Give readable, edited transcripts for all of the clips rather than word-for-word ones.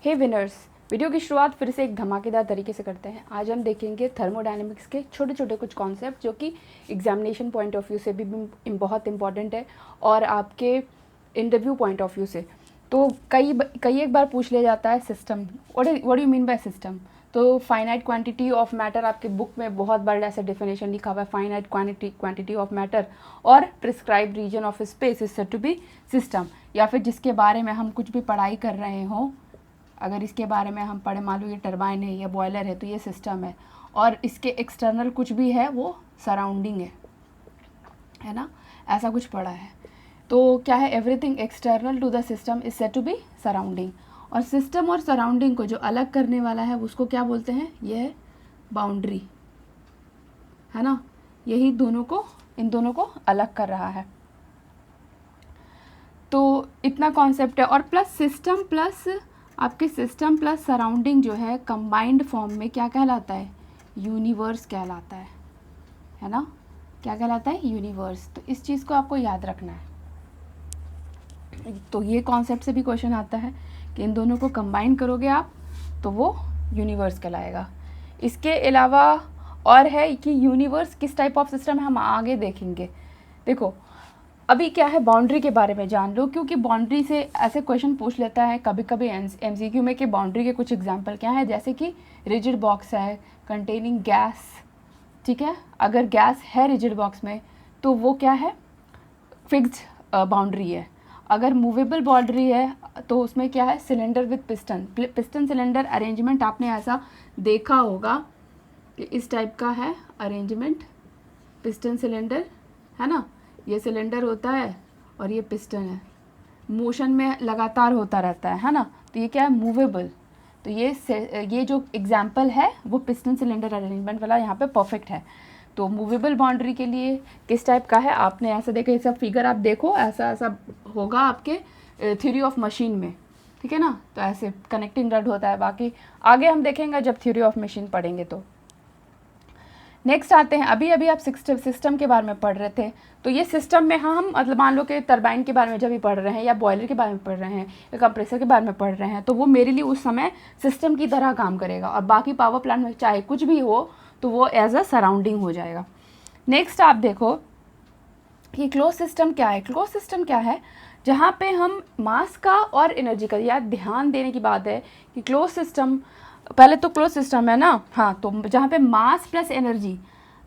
हे winners, video की शुरुआत फिर से एक धमाकेदार तरीके से करते हैं। आज हम देखेंगे थर्मोडायनेमिक्स के छोटे छोटे कुछ कॉन्सेप्ट जो कि एग्जामिनेशन पॉइंट ऑफ व्यू से भी बहुत इंपॉर्टेंट है और आपके इंटरव्यू पॉइंट ऑफ व्यू से। तो कई एक बार पूछ लिया जाता है system, what do you mean by system. तो फाइनाइट क्वांटिटी ऑफ मैटर आपके बुक में बहुत बार ऐसा डेफिनेशन लिखा हुआ है, फाइनाइट क्वांटिटी ऑफ मैटर और prescribed region of space is said to be system. या फिर जिसके बारे में हम कुछ भी पढ़ाई कर रहे हों, अगर इसके बारे में हम पढ़े, मान लो ये टरबाइन है, ये बॉयलर है, तो ये सिस्टम है। और इसके एक्सटर्नल कुछ भी है वो सराउंडिंग है ना, ऐसा कुछ पढ़ा है। तो क्या है, everything external to the system is said to be surrounding. और सिस्टम और सराउंडिंग को जो अलग करने वाला है उसको क्या बोलते हैं, ये है बाउंड्री, है ना। यही इन दोनों को अलग कर रहा है। तो इतना कॉन्सेप्ट है। और प्लस सिस्टम प्लस आपके सिस्टम प्लस सराउंडिंग जो है कंबाइंड फॉर्म में क्या कहलाता है, यूनिवर्स कहलाता है ना। क्या कहलाता है, यूनिवर्स। तो इस चीज़ को आपको याद रखना है। तो ये कॉन्सेप्ट से भी क्वेश्चन आता है कि इन दोनों को कंबाइन करोगे आप तो वो यूनिवर्स कहलाएगा। इसके अलावा और है कि यूनिवर्स किस टाइप ऑफ सिस्टम है, हम आगे देखेंगे। देखो अभी क्या है, बाउंड्री के बारे में जान लो, क्योंकि बाउंड्री से ऐसे क्वेश्चन पूछ लेता है कभी कभी एमसीक्यू में कि बाउंड्री के कुछ एग्जांपल क्या है, जैसे कि रिजिड बॉक्स है कंटेनिंग गैस, ठीक है। अगर गैस है रिजिड बॉक्स में तो वो क्या है, फिक्स्ड बाउंड्री है। अगर मूवेबल बाउंड्री है तो उसमें क्या है, cylinder with piston cylinder arrangement आपने ऐसा देखा होगा कि इस टाइप का है अरेंजमेंट, पिस्टन सिलेंडर, है ना। ये सिलेंडर होता है और ये पिस्टन है, मोशन में लगातार होता रहता है ना। तो ये क्या है, मूवेबल। तो ये जो एग्जाम्पल है वो पिस्टन सिलेंडर अरेंजमेंट वाला यहाँ पे परफेक्ट है। तो मूवेबल बाउंड्री के लिए किस टाइप का है, आपने ऐसा देखा, ये सब फिगर आप देखो, ऐसा ऐसा होगा आपके थ्योरी ऑफ मशीन में, ठीक है ना। तो ऐसे कनेक्टिंग रड होता है। बाकी आगे हम देखेंगे जब थ्योरी ऑफ मशीन पढ़ेंगे। तो नेक्स्ट आते हैं, अभी आप सिस्टम के बारे में पढ़ रहे थे। तो ये सिस्टम में हम मतलब मान लो कि टरबाइन के बारे में जब भी पढ़ रहे हैं या बॉयलर के बारे में पढ़ रहे हैं या कंप्रेसर के बारे में पढ़ रहे हैं, तो वो मेरे लिए उस समय सिस्टम की तरह काम करेगा। और बाकी पावर प्लांट में चाहे कुछ भी हो तो वो एज अ सराउंडिंग हो जाएगा। नेक्स्ट आप देखो कि क्लोज सिस्टम क्या है। क्लोज सिस्टम क्या है, जहाँ पे हम मास का और एनर्जी का, यार ध्यान देने की बात है कि क्लोज सिस्टम, पहले तो क्लोज सिस्टम है ना, हाँ। तो जहाँ पे मास प्लस एनर्जी,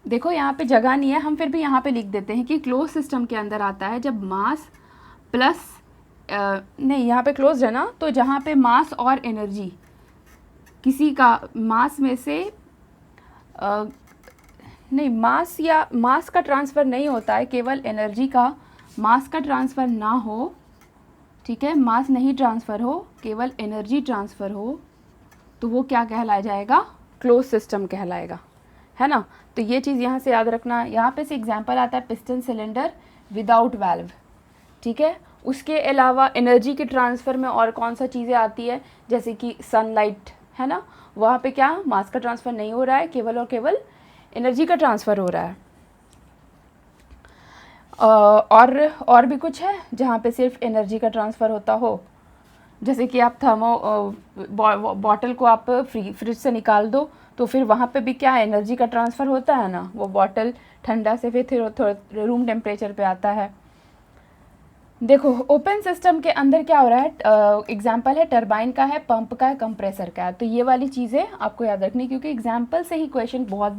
देखो यहाँ पे जगह नहीं है, हम फिर भी यहाँ पे लिख देते हैं कि क्लोज सिस्टम के अंदर आता है जब मास प्लस नहीं, यहाँ पे क्लोज है ना, तो जहाँ पे मास और एनर्जी किसी का मास में से नहीं, मास का ट्रांसफ़र नहीं होता है, केवल एनर्जी का, मास का ट्रांसफ़र ना हो, ठीक है, मास नहीं ट्रांसफ़र हो, केवल एनर्जी ट्रांसफ़र हो, तो वो क्या कहलाया जाएगा, क्लोज सिस्टम कहलाएगा, है ना। तो ये चीज़ यहाँ से याद रखना। यहाँ पे से एग्जांपल आता है पिस्टन सिलेंडर विदाउट वाल्व, ठीक है। उसके अलावा एनर्जी के ट्रांसफ़र में और कौन सा चीज़ें आती है, जैसे कि सनलाइट, है ना, वहाँ पे क्या मास का ट्रांसफ़र नहीं हो रहा है, केवल और केवल एनर्जी का ट्रांसफ़र हो रहा है। और भी कुछ है जहाँ पे सिर्फ एनर्जी का ट्रांसफ़र होता हो, जैसे कि आप बॉटल को आप फ्रिज से निकाल दो तो फिर वहाँ पे भी क्या एनर्जी का ट्रांसफ़र होता है ना, वो बॉटल ठंडा से फिर थोड़ा रूम टेम्परेचर पे आता है। देखो ओपन सिस्टम के अंदर क्या हो रहा है, एग्जाम्पल है टरबाइन का है, पंप का है, कंप्रेसर का है। तो ये वाली चीज़ें आपको याद रखनी, क्योंकि एग्जाम्पल से ही क्वेश्चन बहुत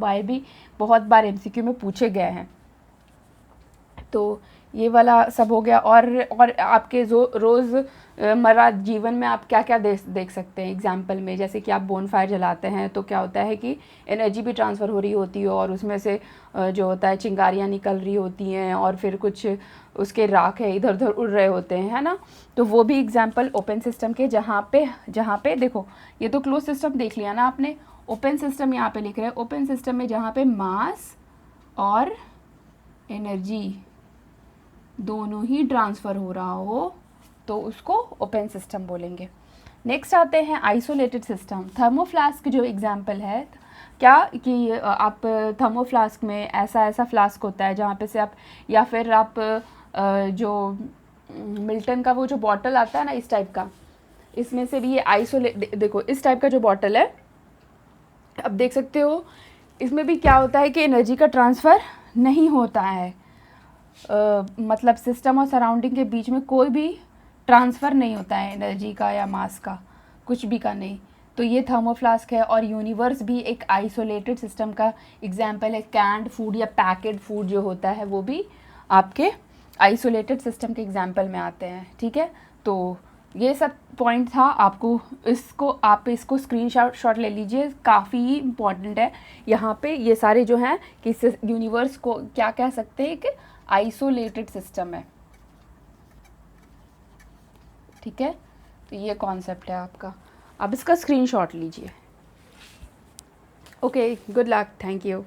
बार एमसीक्यू में पूछे गए हैं। तो ये वाला सब हो गया। और आपके जो रोज़मर्रा जीवन में आप क्या क्या देख सकते हैं एग्जाम्पल में, जैसे कि आप बोनफायर जलाते हैं तो क्या होता है कि एनर्जी भी ट्रांसफ़र हो रही होती है और उसमें से जो होता है चिंगारियाँ निकल रही होती हैं और फिर कुछ उसके राख है इधर उधर उड़ रहे होते हैं, है ना। तो वो भी एग्जाम्पल ओपन सिस्टम के, जहाँ पे देखो ये तो क्लोज सिस्टम देख लिया ना आपने, ओपन सिस्टम यहाँ पे लिख रहे हैं। ओपन सिस्टम में जहाँ पे मास और एनर्जी दोनों ही ट्रांसफ़र हो रहा हो तो उसको ओपन सिस्टम बोलेंगे। नेक्स्ट आते हैं आइसोलेटेड सिस्टम। थर्मोफ्लास्क जो एग्जाम्पल है, क्या कि आप थर्मोफ्लास्क में ऐसा फ्लास्क होता है जहाँ पे से आप, या फिर आप जो मिल्टन का वो जो बॉटल आता है ना इस टाइप का, इसमें से भी ये आइसोलेट, देखो इस टाइप का जो बॉटल है, अब देख सकते हो इसमें भी क्या होता है कि एनर्जी का ट्रांसफ़र नहीं होता है। मतलब सिस्टम और सराउंडिंग के बीच में कोई भी ट्रांसफ़र नहीं होता है एनर्जी का या मास का, कुछ भी का नहीं। तो ये थर्मोफ्लास्क है। और यूनिवर्स भी एक आइसोलेटेड सिस्टम का एग्जाम्पल है। कैंड फूड या पैकेड फूड जो होता है वो भी आपके आइसोलेटेड सिस्टम के एग्जाम्पल में आते हैं, ठीक है। तो ये सब पॉइंट था, आपको इसको स्क्रीनशॉट ले लीजिए, काफ़ी इम्पॉर्टेंट है। यहाँ पे ये सारे जो हैं कि यूनिवर्स को क्या कह सकते हैं कि आइसोलेटेड सिस्टम है, ठीक है। तो ये कॉन्सेप्ट है आपका, आप इसका स्क्रीनशॉट लीजिए। Okay, good luck, thank you.